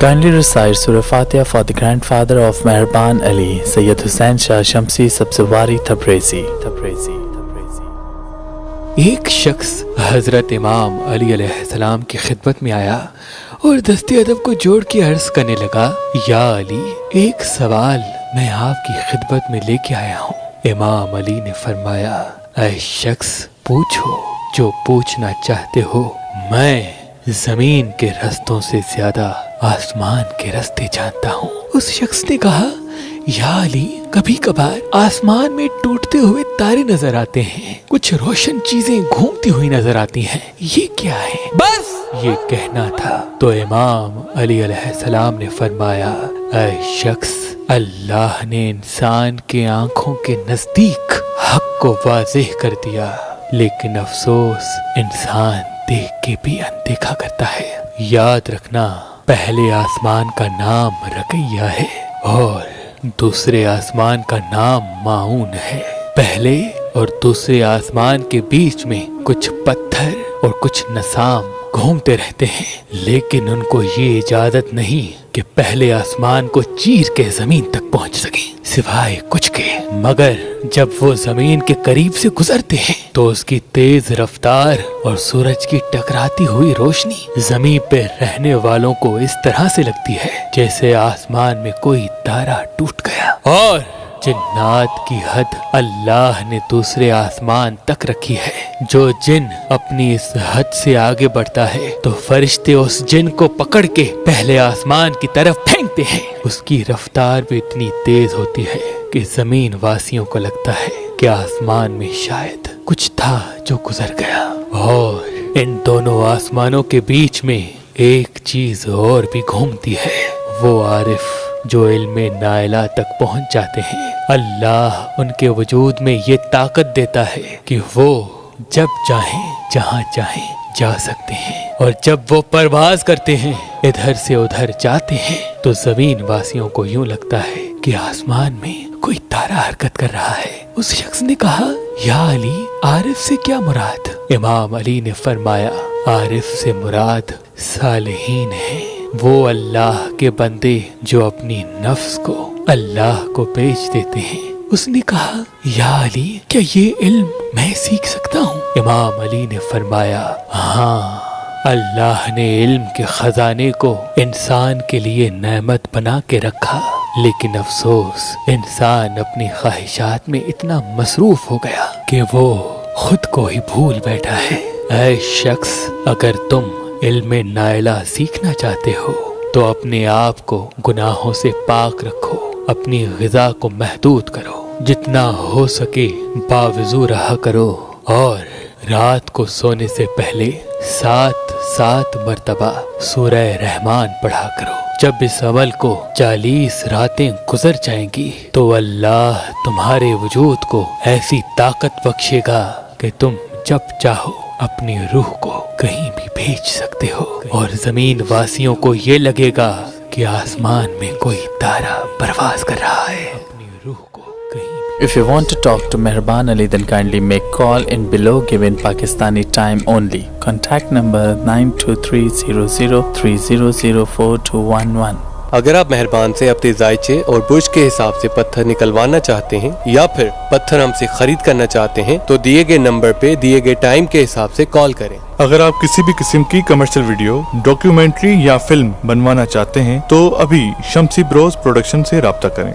Kindly recite Surah Fatiha for the grandfather of Meherban Ali, Sayyid Hussain Shah Shamsi Sabzawari Tabrizi. ایک شخص حضرت امام علی علیہ السلام کی خدمت میں آیا اور دست ادب کو جوڑ کے عرض کرنے لگا، یا علی، ایک سوال میں آپ کی خدمت میں لے کے آیا ہوں۔ امام علی نے فرمایا، اے شخص، پوچھو جو پوچھنا چاہتے ہو، میں زمین کے رستوں سے زیادہ آسمان کے رستے جانتا ہوں۔ اس شخص نے کہا، یا علی، کبھی کبھار آسمان میں ٹوٹتے ہوئے تارے نظر آتے ہیں، کچھ روشن چیزیں گھومتی ہوئی نظر آتی ہیں، یہ کیا ہے؟ بس یہ کہنا تھا تو امام علی علیہ السلام نے فرمایا، اے شخص، اللہ نے انسان کے آنکھوں کے نزدیک حق کو واضح کر دیا، لیکن افسوس انسان دیکھ کے بھی اندیکھا کرتا ہے۔ یاد رکھنا، پہلے آسمان کا نام رقیہ ہے اور دوسرے آسمان کا نام ماؤن ہے۔ پہلے اور دوسرے آسمان کے بیچ میں کچھ پتھر اور کچھ نسام گھومتے رہتے ہیں، لیکن ان کو یہ اجازت نہیں کہ پہلے آسمان کو چیر کے زمین تک پہنچ سکیں، سوائے کچھ کے۔ مگر جب وہ زمین کے قریب سے گزرتے ہیں تو اس کی تیز رفتار اور سورج کی ٹکراتی ہوئی روشنی زمین پہ رہنے والوں کو اس طرح سے لگتی ہے جیسے آسمان میں کوئی تارا ٹوٹ گیا۔ اور جنات کی حد اللہ نے دوسرے آسمان تک رکھی ہے۔ جو جن اپنی اس حد سے آگے بڑھتا ہے تو فرشتے اس جن کو پکڑ کے پہلے آسمان کی طرف پھینکتے ہیں۔ اس کی رفتار بھی اتنی تیز ہوتی ہے کہ زمین واسیوں کو لگتا ہے کہ آسمان میں شاید کچھ تھا جو گزر گیا۔ اور ان دونوں آسمانوں کے بیچ میں ایک چیز اور بھی گھومتی ہے، وہ عارف جو علم نائلہ تک پہنچ جاتے ہیں۔ اللہ ان کے وجود میں یہ طاقت دیتا ہے کہ وہ جب چاہیں جہاں چاہیں جا سکتے ہیں، اور جب وہ پرواز کرتے ہیں، ادھر سے ادھر جاتے ہیں، تو زمین واسیوں کو یوں لگتا ہے کہ آسمان میں کوئی تارا حرکت کر رہا ہے۔ اس شخص نے کہا، یا علی، عارف سے کیا مراد؟ امام علی نے فرمایا، عارف سے مراد صالحین ہیں، وہ اللہ کے بندے جو اپنی نفس کو اللہ کو بیچ دیتے ہیں۔ اس نے کہا، یا علی، کیا یہ علم میں سیکھ سکتا ہوں؟ امام علی نے فرمایا، ہاں، اللہ نے علم کے خزانے کو انسان کے لیے نعمت بنا کے رکھا، لیکن افسوس انسان اپنی خواہشات میں اتنا مصروف ہو گیا کہ وہ خود کو ہی بھول بیٹھا ہے۔ اے شخص، اگر تم علم نائلہ سیکھنا چاہتے ہو تو اپنے آپ کو گناہوں سے پاک رکھو، اپنی غذا کو محدود کرو، جتنا ہو سکے باوضو رہا کرو، اور رات کو سونے سے پہلے 7 مرتبہ سورہ رحمان پڑھا کرو۔ جب اس عمل کو 40 راتیں گزر جائیں گی تو اللہ تمہارے وجود کو ایسی طاقت بخشے گا کہ تم جب چاہو اپنی روح کو کہیں بھی بھیج سکتے ہو، اور زمین واسیوں کو یہ لگے گا کہ آسمان میں کوئی تارا پرواز کر رہا ہے۔ اپنی روح کو کہیں بھی۔ If you want to talk to Meherban Ali, then kindly make call in below given Pakistani time only. Contact number 923003004211. اگر آپ مہربان سے اپنے ذائچے اور برج کے حساب سے پتھر نکلوانا چاہتے ہیں یا پھر پتھر ہم سے خرید کرنا چاہتے ہیں تو دیے گئے نمبر پہ دیے گئے ٹائم کے حساب سے کال کریں۔ اگر آپ کسی بھی قسم کی کمرشل ویڈیو، ڈاکیومنٹری یا فلم بنوانا چاہتے ہیں تو ابھی شمسی بروز پروڈکشن سے رابطہ کریں۔